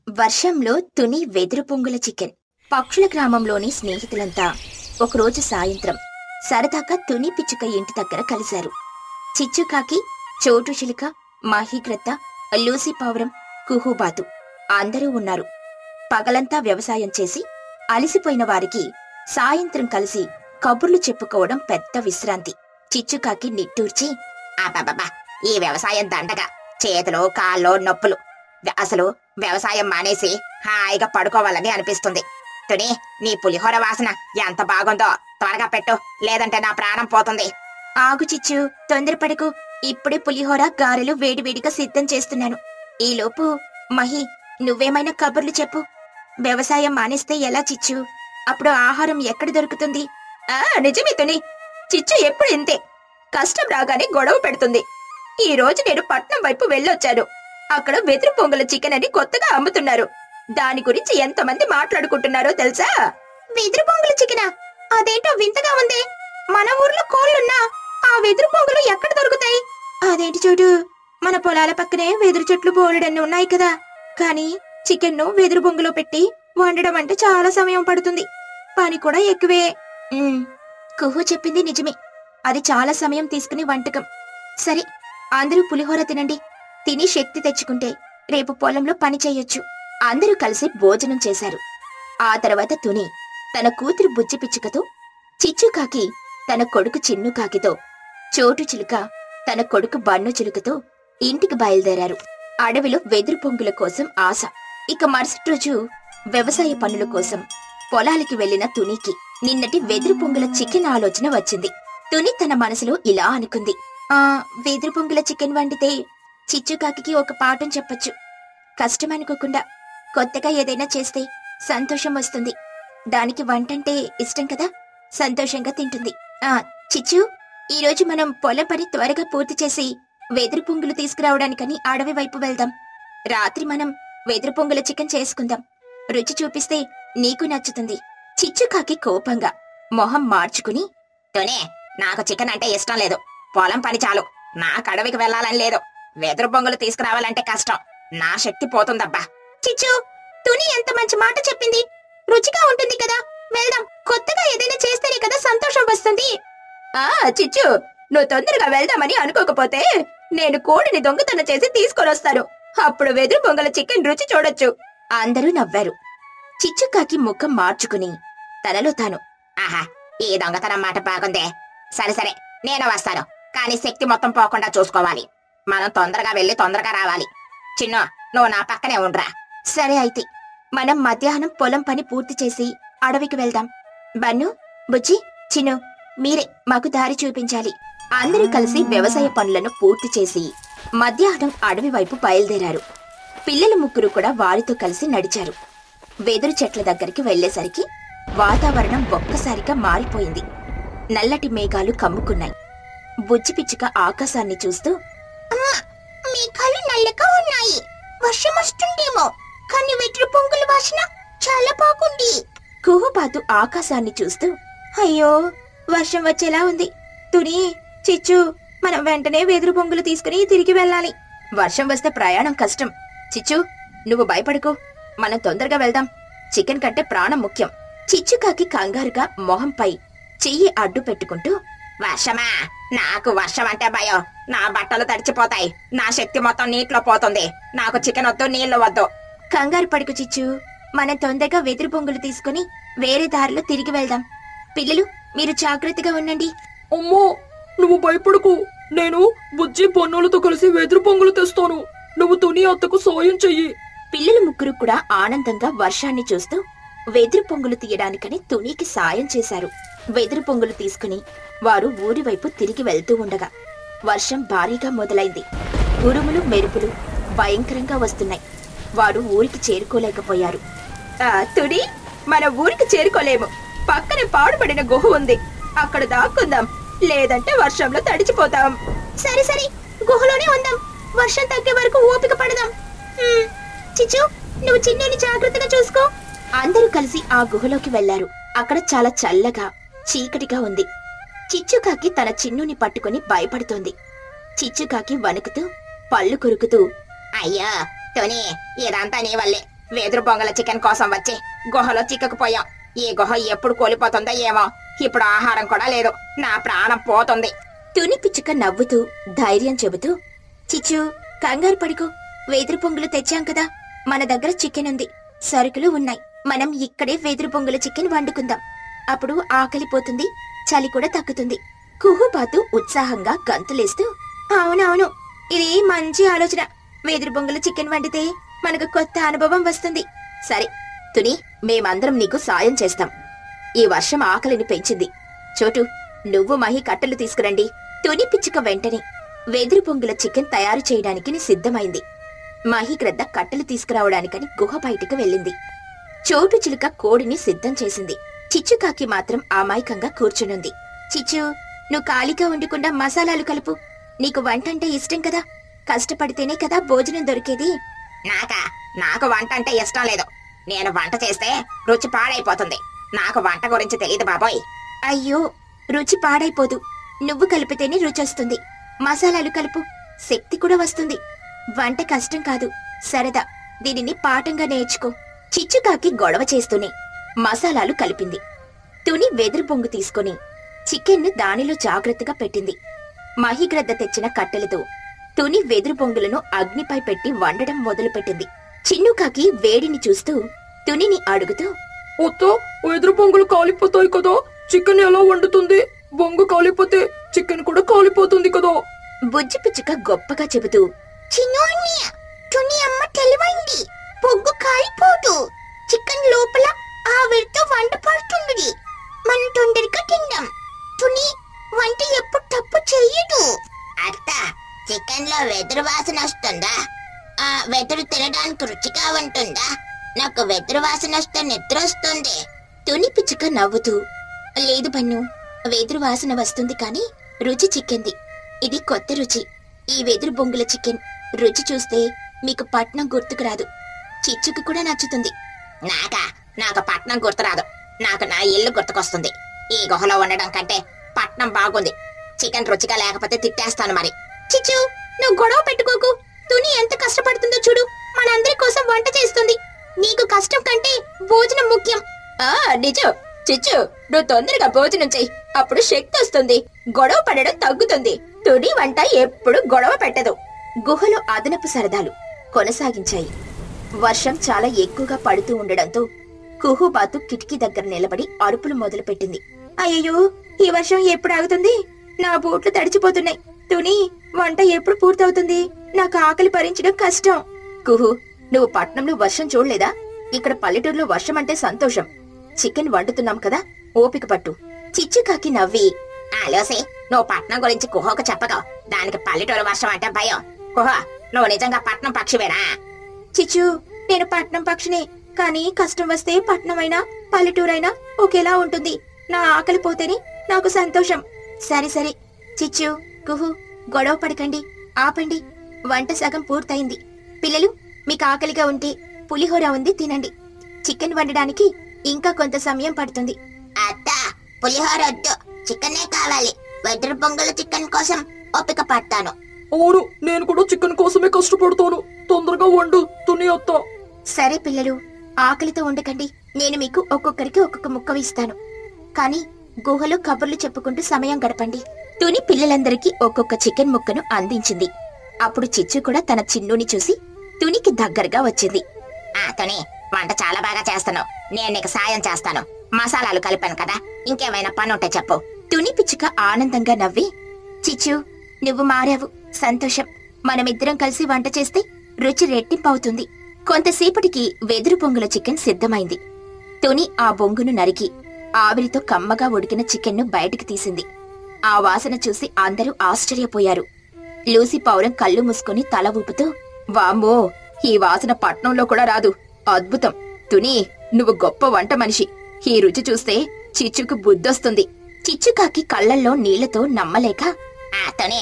వర్షంలో తుని వెదురు పొంగుల చికెన్. పక్షుల గ్రామంలోని స్నేహితులంతా ఒకరోజు సాయంత్రం సరదాగా తుని పిచ్చుక ఇంటి దగ్గర కలిశారు. చిచ్చుకాకి, చోటు చిలుక, మాహీగ్రత్త, లూసీ పావురం, కుహుబాతు అందరూ ఉన్నారు. పగలంతా వ్యవసాయం చేసి అలిసిపోయిన వారికి సాయంత్రం కలిసి కబుర్లు చెప్పుకోవడం పెద్ద విశ్రాంతి. చిచ్చుకాకి నిట్టూర్చి, అబ్బబ్బబ్బా, ఈ వ్యవసాయం దండగా, చేతులు కాళ్ళు నొప్పులు. అసలు వ్యవసాయం మానేసి హాయిగా పడుకోవాలని అనిపిస్తుంది. తుని, నీ పులిహోర వాసన ఎంత బాగుందో, త్వరగా పెట్టు, లేదంటే నా ప్రాణం పోతుంది. ఆగు చిచ్చు, తొందరపడకు. ఇప్పుడే పులిహోర గారెలు వేడివేడిగా సిద్ధం చేస్తున్నాను. ఈలోపు మహి, నువ్వేమైనా కబుర్లు చెప్పు. వ్యవసాయం మానేస్తే ఎలా చిచ్చు? అప్పుడు ఆహారం ఎక్కడ దొరుకుతుంది? నిజమే తుని, చిచ్చు ఎప్పుడు ఇంతే. కష్టం రాగానే గొడవ పెడుతుంది. ఈ రోజు నేను పట్నం వైపు వెళ్ళొచ్చాను. అక్కడ వెదురు పొంగుల చికెన్ అని కొత్తగా అమ్ముతున్నారు. దాని గురించి ఎంతమంది మాట్లాడుకుంటున్నారో తెలుసా? వెదురు పొంగుల చికెనా? అదేంటో వింతగా ఉంది. మన ఊర్లో కోళ్లున్నా ఆ వెదురు పొంగులు ఎక్కడ దొరుకుతాయి? అదేంటి చూడు, మన పొలాల పక్కనే వెదురు చెట్లు బోలెడన్ని ఉన్నాయి కదా. కానీ చికెన్ను వెదురు పొంగులో పెట్టి వండడం అంటే చాలా సమయం పడుతుంది. పని కూడా ఎక్కువే. కుహు చెప్పింది నిజమే. అది చాలా సమయం తీసుకునే వంటకం. సరే, అందరూ పులిహోర తినండి. తిని శక్తి తెచ్చుకుంటే రేపు పొలంలో పని చెయ్యొచ్చు. అందరూ కలిసి భోజనం చేశారు. ఆ తర్వాత తుని తన కూతురు బుజ్జి పిచ్చుకతో, చిచ్చుకాకి తన కొడుకు చిన్నుకాకితో, చోటు చిలుక తన కొడుకు బన్ను చిలుకతో ఇంటికి బయలుదేరారు. అడవిలో వెదురు పొంగుల కోసం ఆశ. ఇక మరుసటి రోజు వ్యవసాయ పనుల కోసం పొలాలకి వెళ్లిన తునికి నిన్నటి వెదురు పొంగుల చికెన్ ఆలోచన వచ్చింది. తుని తన మనసులో ఇలా అనుకుంది, వెదురు పొంగుల చికెన్ వండితే చిచ్చుకాకి ఒక పాఠం చెప్పొచ్చు. కష్టమనుకోకుండా కొత్తగా ఏదైనా చేస్తే సంతోషం వస్తుంది. దానికి వంటంటే ఇష్టం కదా, సంతోషంగా తింటుంది. చిచ్చు, ఈరోజు మనం పొలం పని త్వరగా పూర్తి చేసి వెదురు పొంగులు తీసుకురావడానికని అడవి వైపు వెళ్దాం. రాత్రి మనం వెదురు పొంగుల చికెన్ చేసుకుందాం. రుచి చూపిస్తే నీకు నచ్చుతుంది. చిచ్చుకాకి కోపంగా మొహం మార్చుకుని, తుని, నాకు చికెన్ అంటే ఇష్టం లేదు. పొలం పని చాలు. నాకు అడవికి వెళ్లాలని లేదు. వెదురు పొంగులు తీసుకురావాలంటే కష్టం. నా శక్తి పోతుందబ్బా. చిచ్చు, తుని ఎంత మంచి మాట చెప్పింది. రుచిగా ఉంటుంది కదా, వెళ్దాం. కొత్తగా ఏదైనా చేస్తేనే కదా సంతోషం వస్తుంది. చిచ్చు, నువ్వు తొందరగా వెళ్దామని అనుకోకపోతే నేను కోడిని దొంగతనం చేసి తీసుకొనొస్తాను. అప్పుడు వెదురు పొంగల చికెన్ రుచి చూడొచ్చు. అందరూ నవ్వారు. చిచ్చుకాకి ముఖం మార్చుకుని తనలో తాను, ఆహా, ఈ దొంగతనం మాట బాగుందే. సరే సరే, నేను వస్తాను. కానీ శక్తి మొత్తం పోకుండా చూసుకోవాలి. మనం తొందరగా వెళ్లి తొందరగా రావాలి. చిన్ను, నువ్వు నా పక్కనే ఉండ్రా. సరే, అయితే మనం మధ్యాహ్నం పొలం పని పూర్తి చేసి అడవికి వెళ్దాం. బన్ను, బుజ్జి, చిన్ను, మీరే మాకు దారి చూపించాలి. అందరూ కలిసి వ్యవసాయ పనులను పూర్తి చేసి మధ్యాహ్నం అడవి వైపు బయలుదేరారు. పిల్లలు ముగ్గురు కూడా వారితో కలిసి నడిచారు. వెదురు చెట్ల దగ్గరికి వెళ్లేసరికి వాతావరణం ఒక్కసారిగా మారిపోయింది. నల్లటి మేఘాలు కమ్ముకున్నాయి. బుజ్జి పిచ్చుక ఆకాశాన్ని చూస్తూ, మేఘాలు నల్లగా ఉన్నాయి, వర్షం వస్తుందేమో, కానీ వెదురు పొంగుల వాసన చాలా బాగుంది. కుహుబాతు ఆకాశాన్ని చూస్తూ, అయ్యో, వర్షం వచ్చేలా ఉంది. తుని, చిచ్చు, మనం వెంటనే వెదురు పొంగులు తీసుకుని తిరిగి వెళ్ళాలి. వర్షం వస్తే ప్రయాణం కష్టం. చిచ్చు, నువ్వు భయపడకు, మనం తొందరగా వెళ్దాం. చికెన్ కంటే ప్రాణం ముఖ్యం. చిచ్చుకాకి కంగారుగా మొహంపై చెయ్యి అడ్డు పెట్టుకుంటూ, వర్షమా, నాకు వర్షం అంటే భయం. నా బట్టలు తడిచిపోతాయి. నా శక్తి మొత్తం నీటిలో పోతుంది. నాకు చికెన్ వద్దు, నీళ్లు వద్దు. కంగారు పడుకు చిచ్చు, మనం తొందరగా వెదురు పొంగులు తీసుకుని వేరే దారిలో తిరిగి వెళ్దాం. పిల్లలు, మీరు జాగ్రత్తగా ఉండండి. అమ్మో, నువ్వు భయపడకు. నేను బుజ్జి పొన్నులతో కలిసి వెదురు పొంగులు తెస్తాను. నువ్వు తుని అత్తకు సాయం చెయ్యి. పిల్లలు ముగ్గురు కూడా ఆనందంగా వర్షాన్ని చూస్తూ వెదురు పొంగులు తీయడానికని తునికి సాయం చేశారు. వెదురు పొంగులు తీసుకుని వారు ఊరి వైపు తిరిగి వెళ్తూ ఉండగా వర్షం భారీగా మొదలైంది. ఉరుములు మెరుపులు భయంకరంగా వస్తున్నాయి. వారు ఊరికి చేరుకోలేకపోయారు. తుని, మన ఊరికి చేరుకోలేము. పక్కనే పాడుపడిన గుహ ఉంది, అక్కడ దాక్కుందాం. లేదంటే వర్షంలో తడిచిపోతాం. సరే సరే, గుహలోనే ఉందాం. వర్షం తగ్గే వరకు ఓపిక పడదాం. చిచ్చు, నువ్వు చిన్నుని జాగ్రత్తగా చూసుకో. అందరూ కలిసి ఆ గుహలోకి వెళ్లారు. అక్కడ చాలా చల్లగా చీకటిగా ఉంది. చిచ్చుకాకి తన చిన్నుని పట్టుకుని భయపడుతోంది. చిచ్చుకాకి వణుకుతూ పళ్ళు కొరుకుతూ, అయ్యో తుని, ఇదంతా నీ వల్లే. వెదురు బొంగల చికెన్ కోసం వచ్చి గుహలో చిక్కకుపోయాం. ఈ గుహ ఎప్పుడు కోల్పోతుందో ఏమో. ఇప్పుడు ఆహారం కూడా లేదు, నా ప్రాణం పోతుంది. తుని పిచ్చుక నవ్వుతూ ధైర్యం చెబుతూ, చిచ్చు కంగారు పడుకో, వెదురు పొంగులు తెచ్చాం కదా, మన దగ్గర చికెన్ ఉంది, సరుకులు ఉన్నాయి. మనం ఇక్కడే వెదురు పొంగుల చికెన్ వండుకుందాం. అప్పుడు ఆకలిపోతుంది, చలి కూడా తగ్గుతుంది. కుహుబాతు ఉత్సాహంగా గంతులేస్తూ, అవునవును, ఇది మంచి ఆలోచన. వెదురు పొంగుల చికెన్ వండితే మనకు కొత్త అనుభవం వస్తుంది. సరే తుని, మేమందరం నీకు సాయం చేస్తాం. ఈ వర్షం ఆకలిని పెంచింది. చోటు, నువ్వు మహి కట్టెలు తీసుకురండి. తుని పిచ్చుక వెంటనే వెదురు పొంగుల చికెన్ తయారు చేయడానికి సిద్ధమైంది. మహిగ్రద్ద కట్టెలు తీసుకురావడానికని గుహ బయటికి వెళ్ళింది. చోటు చిలుక కోడిని సిద్ధం చేసింది. చిచ్చుకాకి మాత్రం అమాయకంగా కూర్చునుంది. చిచ్చు, నువ్వు ఖాళీగా ఉండకుండా మసాలాలు కలుపు. నీకు వంటంటే ఇష్టం కదా, కష్టపడితేనే కదా భోజనం దొరికేది. నాకు వంట అంటే ఇష్టం లేదు. నేను వంట చేస్తే రుచి పాడైపోతుంది. నాకు వంట గురించి తెలియదు బాబోయ్. అయ్యో, రుచి పాడైపోదు. నువ్వు కలిపితేనే రుచి వస్తుంది. మసాలాలు కలుపు, శక్తి కూడా వస్తుంది. వంట కష్టం కాదు, సరదా. దీనిని పాఠంగా నేర్చుకో. చిచ్చుకాకి గొడవ చేస్తూనే మసాలాలు కలిపింది. తుని వెదురు పొంగు తీసుకుని చికెన్ను దానిలో జాగ్రత్తగా పెట్టింది. మహిగ్రద్ద తెచ్చిన కట్టెలతో తుని వెదురు పొంగులను అగ్నిపై పెట్టి వండడం మొదలుపెట్టింది. చిన్నుకాకి వేడిని చూస్తూ తునిని అడుగుతూ, ఒత్తో, వెదురు పొంగులు కాలిపోతాయి కదా, చికెన్ ఎలా వండుతుంది? బొంగు కాలిపోతే చికెన్ కూడా కాలిపోతుంది కదా. బుజ్జి పిచ్చుక గొప్పగా చెబుతూ, చిన్నోన్నయ్య, తుని అమ్మ తెలివైంది. పొగ్గు కాలిపోదు, చికెన్ లోపల ఆవిరితో వంట పడుతుంది. మనం తొందరగా తిందాం. తుని వంట ఎప్పుడు తప్పు చెయ్యదు. అత్త, చికెన్ లో వెదురు వాసన వస్తుందా? వెదురు తినడానికి రుచిగా ఉంటుందా? నాకు వెదురు వాసన వస్తే నిద్ర వస్తుంది. తుని పిచ్చుక నవ్వుతూ, లేదు బన్ను, వెదురు వాసన వస్తుంది కాని రుచి చిక్కింది. ఇది కొత్త రుచి. ఈ వెదురు బొంగుల చికెన్ రుచి చూస్తే మీకు పట్నం గుర్తుకు రాదు. చిచ్చుకు కూడా నచ్చుతుంది. నాకు పట్నం గుర్తురాదు. నాకు నా ఇల్లు గుర్తుకొస్తుంది. ఈ గుహలో ఉండడం కంటే పట్నం బాగుంది. చికెన్ రుచిగా లేకపోతే తిట్టేస్తాను మరి. చిచ్చు, నువ్వు గొడవ పెట్టుకోకు. తుని ఎంత కష్టపడుతుందో చూడు. మనందరి కోసం వంట చేస్తుంది. నీకు కష్టం కంటే భోజనం ముఖ్యం. నిజం. చిచ్చు, నువ్వు తొందరగా భోజనం చెయ్యి, అప్పుడు శక్తి వస్తుంది, గొడవ పడడం తగ్గుతుంది. తుని వంట ఎప్పుడు గొడవ పెట్టదు. గుహలో అదనపు సరదాలు కొనసాగించాయి. వర్షం చాలా ఎక్కువగా పడుతూ ఉండడంతో కుహుబాతు కిటికీ దగ్గర నిలబడి అరుపులు మొదలుపెట్టింది. అయ్యో, ఈ వర్షం ఎప్పుడు ఆగుతుంది? నా బూట్లు తడిచిపోతున్నాయి. తుని, వంట ఎప్పుడు పూర్తవుతుంది? నాకు ఆకలి భరించడం కష్టం. కుహు, నువ్వు పట్నంలో వర్షం చూడలేదా? ఇక్కడ పల్లెటూరులో వర్షం అంటే సంతోషం. చికెన్ వండుతున్నాం కదా, ఓపిక పట్టు. చిచ్చుకాకి నవ్వి, ఆలోసి, నువ్వు పట్నం గురించి కుహోకు చెప్పగా దానికి పల్లెటూరు వర్షం అంటే భయం. కుహ, నువ్వు నిజంగా పట్నం పక్షివేనా? చిచ్చు, నేను పట్నం పక్షినే, కానీ కష్టం వస్తే పట్నమైనా పల్లెటూరైనా ఒకేలా ఉంటుంది. నా ఆకలి పోతేనే నాకు సంతోషం. సరే సరే చిచ్చు, కుహు, గొడవ పడకండి, ఆపండి. వంట సగం పూర్తయింది. పిల్లలు, మీకు ఆకలిగా ఉంటే పులిహోర ఉంది, తినండి. చికెన్ వండడానికి ఇంకా కొంత సమయం పడుతుంది. అత్త, పులిహోర వద్దు, చికెనే కావాలి. వెదురు బొంగుల చికెన్ కోసం ఓపిక పడతాను. అవును, నేను కూడా చికెన్ కోసమే కష్టపడతాను. తొందరగా వండు తుని అత్త. సరే పిల్లలు, ఆకలితో ఉండకండి. నేను మీకు ఒక్కొక్కరికి ఒక్కొక్క ముక్క ఇస్తాను. కానీ గుహలో కబుర్లు చెప్పుకుంటూ సమయం గడపండి. తుని పిల్లలందరికీ ఒక్కొక్క చికెన్ ముక్కను అందించింది. అప్పుడు చిచ్చు కూడా తన చిన్నుని చూసి తునికి దగ్గరగా వచ్చింది. తుని, వంట చాలా బాగా చేస్తున్నావు. నేను నీకు సాయం చేస్తాను. మసాలాలు కలిపాను కదా, ఇంకేమైనా పని ఉంటే చెప్పు. తుని పిచ్చుక ఆనందంగా నవ్వి, చిచ్చు, నువ్వు మారావు, సంతోషం. మనమిద్దరం కలిసి వంట చేస్తే రుచి రెట్టింపవుతుంది. కొంతసేపటికి వెదురు పొంగుల చికెన్ సిద్ధమైంది. తుని ఆ బొంగును నరికి ఆవిరితో కమ్మగా ఉడికిన చికెన్ను బయటికి తీసింది. ఆ వాసన చూసి అందరూ ఆశ్చర్యపోయారు. లూసి పౌరం కళ్ళు మూసుకుని తల ఊపుతూ, వామ్మో, ఈ వాసన పట్నంలో కూడా రాదు. అద్భుతం. తుని, నువ్వు గొప్ప వంట మనిషి. ఈ రుచి చూస్తే చిచ్చుకు బుద్ధొస్తుంది. చిచ్చుకాకి కళ్ళల్లో నీళ్లతో నమ్మలేక, తుని,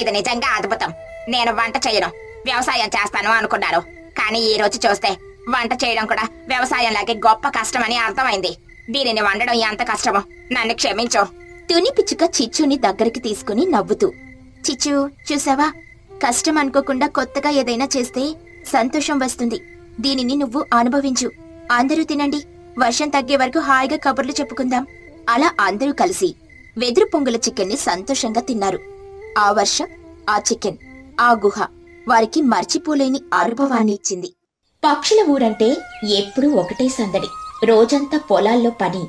ఇది నిజంగా అద్భుతం. నేను వంట చేయను, వ్యవసాయం చేస్తాను అనుకున్నాను. కానీ ఈ రోజు చూస్తే వంట చేయడం కూడా వ్యవసాయంలాగే గొప్ప కష్టమని అర్థమైంది. దీనిని వండడం ఎంత కష్టమో, నన్ను క్షమించు. తుని పిచ్చుక చిచ్చుని దగ్గరికి తీసుకుని నవ్వుతూ, చిచ్చు, చూసావా, కష్టం అనుకోకుండా కొత్తగా ఏదైనా చేస్తే సంతోషం వస్తుంది. దీనిని నువ్వు అనుభవించు. అందరూ తినండి. వర్షం తగ్గే వరకు హాయిగా కబుర్లు చెప్పుకుందాం. అలా అందరూ కలిసి వెదురు పొంగుల చికెన్ని సంతోషంగా తిన్నారు. ఆ వర్షం, ఆ చికెన్, ఆ గుహ వారికి మర్చిపోలేని అనుభవాన్ని ఇచ్చింది. పక్షుల ఊరంటే ఎప్పుడూ ఒకటే సందడి. రోజంతా పొలాల్లో పని,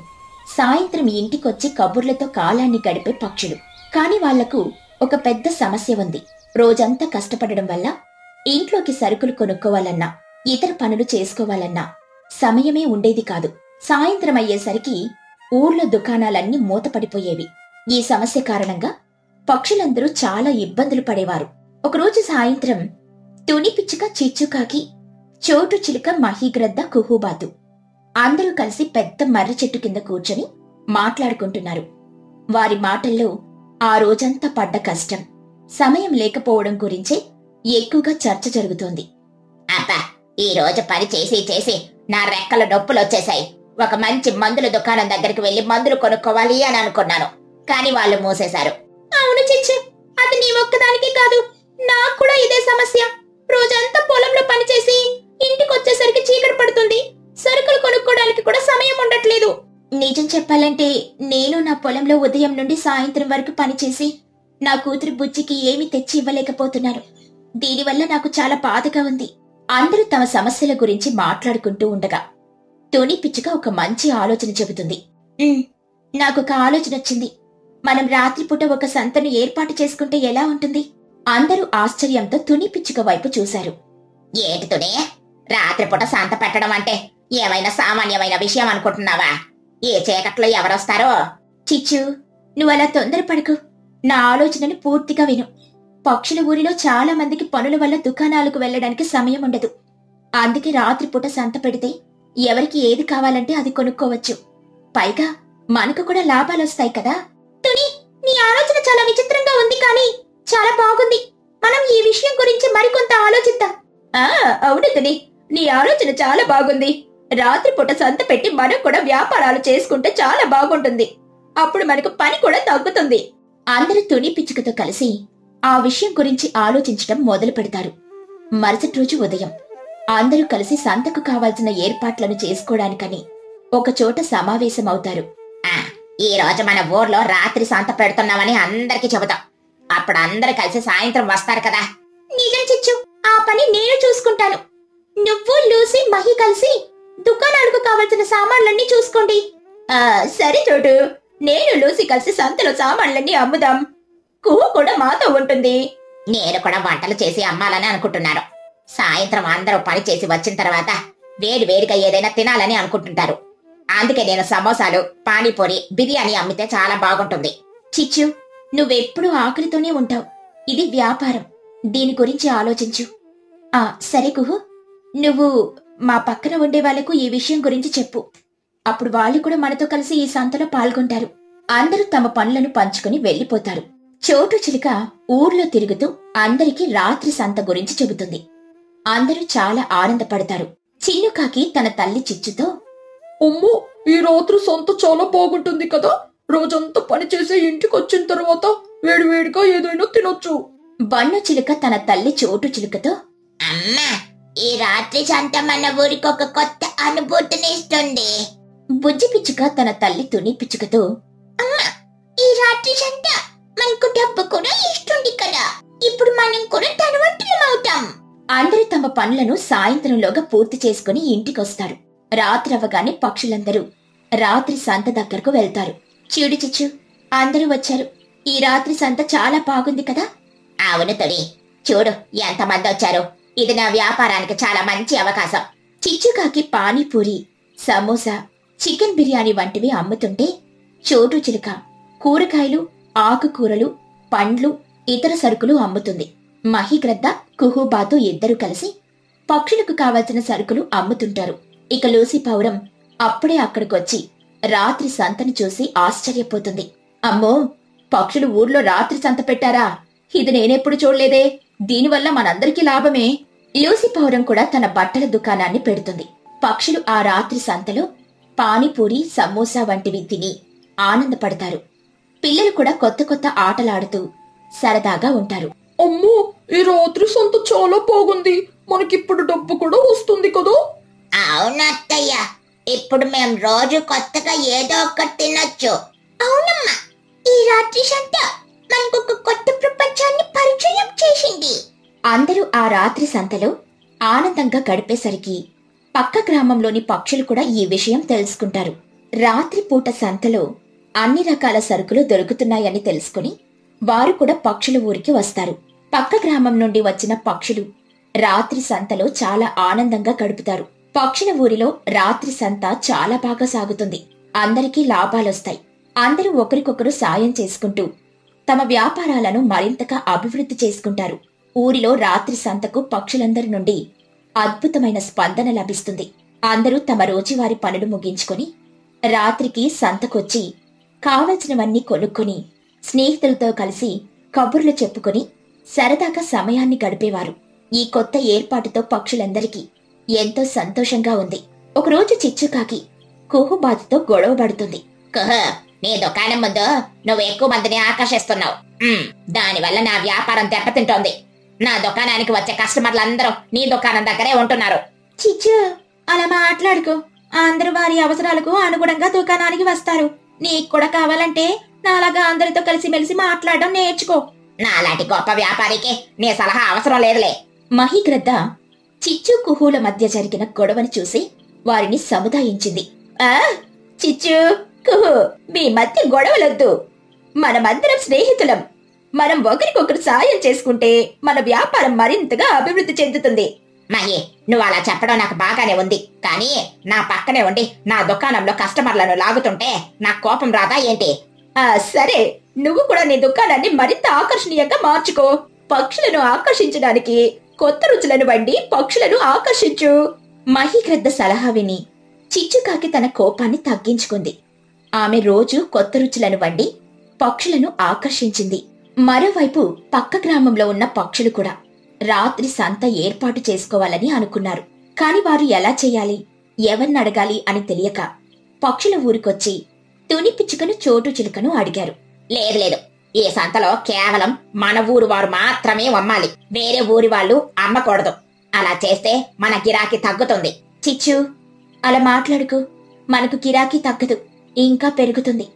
సాయంత్రం ఇంటికొచ్చి కబుర్లతో కాలాన్ని గడిపే పక్షులు. కాని వాళ్లకు ఒక పెద్ద సమస్య ఉంది. రోజంతా కష్టపడడం వల్ల ఇంట్లోకి సరుకులు కొనుక్కోవాలన్నా, ఇతర పనులు చేసుకోవాలన్నా సమయమే ఉండేది కాదు. సాయంత్రం అయ్యేసరికి ఊర్లో దుకాణాలన్నీ మూతపడిపోయేవి. ఈ సమస్య కారణంగా పక్షులందరూ చాలా ఇబ్బందులు పడేవారు. ఒకరోజు సాయంత్రం తుని పిచ్చుక, చిచ్చుకాకి, చోటు చిలుక, మహీగ్రద్ద, కుహుబాతు అందరూ కలిసి పెద్ద మర్రి చెట్టు కింద కూర్చొని మాట్లాడుకుంటున్నారు. వారి మాటల్లో ఆ రోజంతా పడ్డ కష్టం, సమయం లేకపోవడం గురించే ఎక్కువగా చర్చ జరుగుతోంది. అబ్బా, ఈ రోజు పని చేసి చేసి నా రెక్కల నొప్పులొచ్చేశాయి. ఒక మంచి మందుల దుకాణం దగ్గరికి వెళ్లి మందులు కొనుక్కోవాలి అని అనుకున్నాను, కానీ వాళ్ళు మూసేశారు. అవును చిచ్చు, అది నీ ఒక్కదానికే కాదు, నాకు కూడా ఇదే సమస్య. రోజంతా పొలంలో పనిచేసి ఇంటికొచ్చేసరికి చీకటి పడుతుంది. సరుకులు కొనుక్కోడానికి కూడా సమయం ఉండట్లేదు. నిజం చెప్పాలంటే నేను నా పొలంలో ఉదయం నుండి సాయంత్రం వరకు పనిచేసి నా కూతురు బుజ్జికి ఏమీ తెచ్చి ఇవ్వలేకపోతున్నాను. దీనివల్ల నాకు చాలా బాధగా ఉంది. అందరూ తమ సమస్యల గురించి మాట్లాడుకుంటూ ఉండగా తుని పిచ్చుక ఒక మంచి ఆలోచన చెబుతుంది. నాకొక ఆలోచన వచ్చింది. మనం రాత్రిపూట ఒక సంతను ఏర్పాటు చేసుకుంటే ఎలా ఉంటుంది? అందరూ ఆశ్చర్యంతో తుని పిచ్చుక వైపు చూశారు. ఏంటి తుని, రాత్రిపూట సంత పెట్టడం అంటే ఏమైనా సామాన్యమైన విషయం అనుకుంటున్నావా? ఏ చీకట్లో ఎవరొస్తారో? చిచ్చు, నువ్వలా తొందరపడకు. నా ఆలోచనను పూర్తిగా విను. పక్షుల ఊరిలో చాలా మందికి పనుల వల్ల దుకాణాలకు వెళ్లడానికి సమయం ఉండదు. అందుకే రాత్రిపూట సంత పెడితే ఎవరికి ఏది కావాలంటే అది కొనుక్కోవచ్చు. పైగా మనకు కూడా లాభాలొస్తాయి కదా. తుని, నీ ఆలోచన చాలా విచిత్రంగా ఉంది, కానీ చాలా బాగుంది. మనం ఈ విషయం గురించి మరికొంత ఆలోచిద్దాం. అవును తుని, నీ ఆలోచన చాలా బాగుంది. రాత్రిపూట సంత పెట్టి మనం కూడా వ్యాపారాలు చేసుకుంటే చాలా బాగుంటుంది. అప్పుడు మనకు పని కూడా తగ్గుతుంది. అందరూ తుని పిచ్చుకతో కలిసి ఆ విషయం గురించి ఆలోచించడం మొదలు పెడతారు. మరుసటి రోజు ఉదయం అందరూ కలిసి సంతకు కావాల్సిన ఏర్పాట్లను చేసుకోవడానికని ఒకచోట సమావేశమవుతారు. ఈ రోజు మన ఊర్లో రాత్రి సంత పెడుతున్నామని అందరికి చెబుతాం. అప్పుడు అందరూ కలిసి సాయంత్రం వస్తారు కదా. నిజం చిచ్చు, ఆ పని నేను చూసుకుంటాను. నువ్వు, లూసీ, మహి కలిసి దుకాణాలకు కావాల్సిన సామాన్లన్నీ చూసుకోండి. సరే చోటు, నేను లూసీ కలిసి సంతలో సామాన్లన్నీ అమ్ముదాం. కుహు కూడా మాతో ఉంటుంది. నేను కూడా వంటలు చేసి అమ్మాలని అనుకుంటున్నాను. సాయంత్రం అందరూ పని చేసి వచ్చిన తర్వాత వేడి వేడిగా ఏదైనా తినాలని అనుకుంటుంటారు. అందుకే నేను సమోసాలు, పానీపూరి, బిర్యానీ అమ్మితే చాలా బాగుంటుంది. చిచ్చు, నువ్వెప్పుడూ ఆకలితోనే ఉంటావు. ఇది వ్యాపారం, దీని గురించి ఆలోచించు. సరే కుహు, నువ్వు మా పక్కన ఉండే వాళ్లకు ఈ విషయం గురించి చెప్పు. అప్పుడు వాళ్ళు కూడా మనతో కలిసి ఈ సంతలో పాల్గొంటారు. అందరూ తమ పనులను పంచుకుని వెళ్లిపోతారు. చోటు చిలుక ఊర్లో తిరుగుతూ అందరికీ రాత్రి సంత గురించి చెబుతుంది. అందరూ చాలా ఆనందపడతారు. చిన్నుకాకి తన తల్లి చిచ్చుతో, అమ్మో, ఈ రాత్రి సంత చాలా బాగుంటుంది కదా. రోజంతా పనిచేసి ఇంటికొచ్చిన తర్వాత వేడివేడిగా ఏదైనా తినొచ్చు. బన్ను చిలుక తన తల్లి చోటు చిలుకతో, అమ్మా, ఈ రాత్రి సంత మన ఊరికి ఒక కొత్త అనుభూతిని ఇస్తుంది. బుజ్జి పిచ్చుక తన తల్లి తుని పిచ్చుకతో, అమ్మా, ఈ రాత్రి సంత మనకు డబ్బు కూడా ఇస్తుంది కదా. ఇప్పుడు మనం కూడా ధనవంతులమవుతాం. అందరూ తమ పనులను సాయంత్రంలోగా పూర్తి చేసుకుని ఇంటికొస్తారు. రాత్రవగానే పక్షులందరూ రాత్రి సంత దగ్గరకు వెళ్తారు. చూడు చిచ్చు, అందరూ వచ్చారు. ఈ రాత్రి సంత చాలా బాగుంది కదా. అవును తుని, చూడు ఎంతమంది వచ్చారు. ఇది నా వ్యాపారానికి చాలా మంచి అవకాశం. చిచ్చుకాకి పానీపూరి, సమోసా, చికెన్ బిర్యానీ వంటివి అమ్ముతుంటే చోటు చిలుక కూరగాయలు, ఆకుకూరలు, పండ్లు, ఇతర సరుకులు అమ్ముతుంది. మహిగ్రద్ద, కుహుబాతు ఇద్దరూ కలిసి పక్షులకు కావలసిన సరుకులు అమ్ముతుంటారు. ఇక లూసీ పౌరం అప్పుడే అక్కడికొచ్చి రాత్రి సంతని చూసి ఆశ్చర్యపోతుంది. అమ్మో, పక్షులు ఊర్లో రాత్రి సంత పెట్టారా? ఇది నేనెప్పుడు చూడలేదే. దీనివల్ల మనందరికీ లాభమే. లూసీ పౌరం కూడా తన బట్టల దుకాణాన్ని పెడుతుంది. పక్షులు ఆ రాత్రి సంతలో పానీపూరి, సమోసా వంటివి తిని ఆనందపడతారు. పిల్లలు కూడా కొత్త కొత్త ఆటలాడుతూ సరదాగా ఉంటారు. అమ్మో, ఈ రాత్రి సంత చాలా బాగుంది. మనకిప్పుడు డబ్బు కూడా వస్తుంది కదా. అవునత్తయ్య, ఇప్పుడు మేం రోజు కొత్తగా ఏదో ఒకటి తినొచ్చు. అవునమ్మా, ఈ రాత్రి సంత మనకొక కొత్త ప్రపంచాన్ని పరిచయం చేసింది. అందరూ ఆ రాత్రి సంతలో ఆనందంగా గడిపేసరికి పక్క గ్రామంలోని పక్షులు కూడా ఈ విషయం తెలుసుకుంటారు. రాత్రిపూట సంతలో అన్ని రకాల సరుకులు దొరుకుతున్నాయని తెలుసుకుని వారు కూడా పక్షుల ఊరికి వస్తారు. పక్క గ్రామం నుండి వచ్చిన పక్షులు రాత్రి సంతలో చాలా ఆనందంగా గడుపుతారు. పక్షుల ఊరిలో రాత్రి సంత చాలా బాగా సాగుతుంది. అందరికీ లాభాలొస్తాయి. అందరూ ఒకరికొకరు సాయం చేసుకుంటూ తమ వ్యాపారాలను మరింతగా అభివృద్ధి చేసుకుంటారు. ఊరిలో రాత్రి సంతకు పక్షులందరి నుండి అద్భుతమైన స్పందన లభిస్తుంది. అందరూ తమ రోజువారీ పనులు ముగించుకొని రాత్రికి సంతకొచ్చి కావలసినవన్నీ కొనుక్కొని స్నేహితులతో కలిసి కబుర్లు చెప్పుకొని సరదాగా సమయాన్ని గడిపేవారు. ఈ కొత్త ఏర్పాటుతో పక్షులందరికీ ఎంతో సంతోషంగా ఉంది. ఒకరోజు చిచ్చుకాకి కుహుబాతుతో గొడవపడుతుంది. కుహు, నీ దుకాణం ముందు నువ్వు ఎక్కువ మందిని ఆకర్షిస్తున్నావు. దానివల్ల నా వ్యాపారం దెబ్బతింటోంది. నా దుకాణానికి వచ్చే కస్టమర్లందరూ నీ దుకాణం దగ్గరే ఉంటున్నారు. చిచ్చు, అలా మాట్లాడుకో. అందరూ వారి అవసరాలకు అనుగుణంగా దుకాణానికి వస్తారు. నీకు కూడా కావాలంటే నాలాగా అందరితో కలిసిమెలిసి మాట్లాడడం నేర్చుకో. నాలాంటి గొప్ప వ్యాపారికి నీ సలహా అవసరం లేదులే. మహిగ్రద్ద చిచ్చు కుహుల మధ్య జరిగిన గొడవని చూసి వారిని సముదాయించింది. చిచ్చు, కుహు, మీ మధ్య గొడవలొద్దు. మనమందరం స్నేహితులం. మనం ఒకరికొకరు సాయం చేసుకుంటే మన వ్యాపారం మరింతగా అభివృద్ధి చెందుతుంది. మహి, నువ్వు అలా చెప్పడం నాకు బాగానే ఉంది. కానీ నా పక్కనే ఉండి నా దుకాణంలో కస్టమర్లను లాగుతుంటే నాకు కోపం రాదా ఏంటి? సరే, నువ్వు కూడా నీ దుకాణాన్ని మరింత ఆకర్షణీయంగా మార్చుకో. పక్షులను ఆకర్షించడానికి కొత్త రుచులను వండి పక్షులను ఆకర్షించు. మహిగ్రద్ద సలహా విని చిచ్చుకాకి తన కోపాన్ని తగ్గించుకుంది. ఆమె రోజు కొత్త రుచులను వండి పక్షులను ఆకర్షించింది. మరోవైపు పక్క గ్రామంలో ఉన్న పక్షులు కూడా రాత్రి సంత ఏర్పాటు చేసుకోవాలని అనుకున్నారు. కాని వారు ఎలా చేయాలి, ఎవరినడగాలి అని తెలియక పక్షుల ఊరికొచ్చి తుని పిచ్చుకను చోటు చిలుకను అడిగారు. లేదు లేదు, ఈ సంతలో కేవలం మన ఊరు వారు మాత్రమే అమ్మాలి. వేరే ఊరి వాళ్ళు అమ్మకూడదు. అలా చేస్తే మన గిరాకీ తగ్గుతుంది. చిచ్చు, అలా మాట్లాడుకు. మనకు గిరాకీ తగ్గదు, ఇంకా పెరుగుతుంది.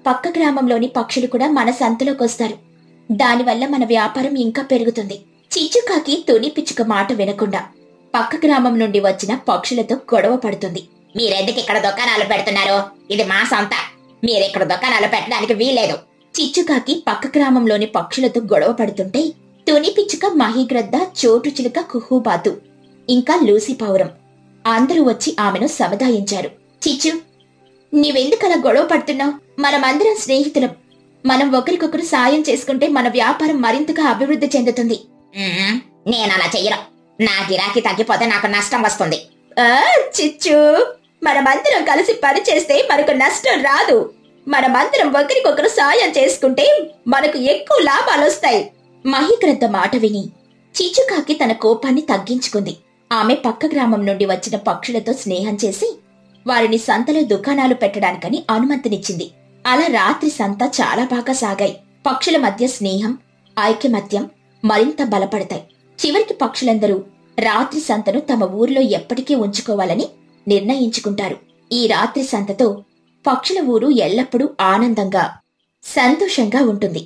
పక్క గ్రామంలోని పక్షులు కూడా మన సంతలోకొస్తారు. దానివల్ల మన వ్యాపారం ఇంకా పెరుగుతుంది. చిచ్చుకాకి తుని పిచ్చుక మాట వినకుండా పక్క గ్రామం నుండి వచ్చిన పక్షులతో గొడవ పడుతుంది. మీరెందుకు ఇక్కడ దుకాణాలు పెడుతున్నారు? ఇది మా సంత. మీరిక్కడ దుకాణాలు పెట్టడానికి వీల్లేదు. చిచ్చుకాకి పక్క గ్రామంలోని పక్షులతో గొడవ పడుతుంటే తుని పిచ్చుక, మహిగ్రద్ద, చోటు చిలుక, కుహుబాతు ఇంకా లూసి పౌరం అందరూ వచ్చి ఆమెను సముదాయించారు. చిచ్చు, నీవెందుకలా గొడవ పడుతున్నావు? మనమందరం స్నేహితులం. మనం ఒకరికొకరు సాయం చేసుకుంటే మన వ్యాపారం మరింతగా అభివృద్ధి చెందుతుంది. నేనలా చెయ్యను. నా గిరాకీ తగ్గిపోతే నాకు నష్టం వస్తుంది. చిచ్చు, మనమందరం కలిసి పని చేస్తే మనకు నష్టం రాదు. మనమందరం ఒకరికొకరు సాయం చేసుకుంటే మనకు ఎక్కువ లాభాలొస్తాయి. మహిగ్రద్ద మాట విని చిచ్చుకాకి తన కోపాన్ని తగ్గించుకుంది. ఆమె పక్క గ్రామం నుండి వచ్చిన పక్షులతో స్నేహం చేసి వారిని సంతలో దుకాణాలు పెట్టడానికని అనుమతినిచ్చింది. అలా రాత్రి సంత చాలా బాగా సాగాయి. పక్షుల మధ్య స్నేహం, ఐకమత్యం మరింత బలపడతాయి. చివరికి పక్షులందరూ రాత్రి సంతను తమ ఊరిలో ఎప్పటికీ ఉంచుకోవాలని నిర్ణయించుకుంటారు. ఈ రాత్రి సంతతో పక్షుల ఊరు ఎల్లప్పుడూ ఆనందంగా, సంతోషంగా ఉంటుంది.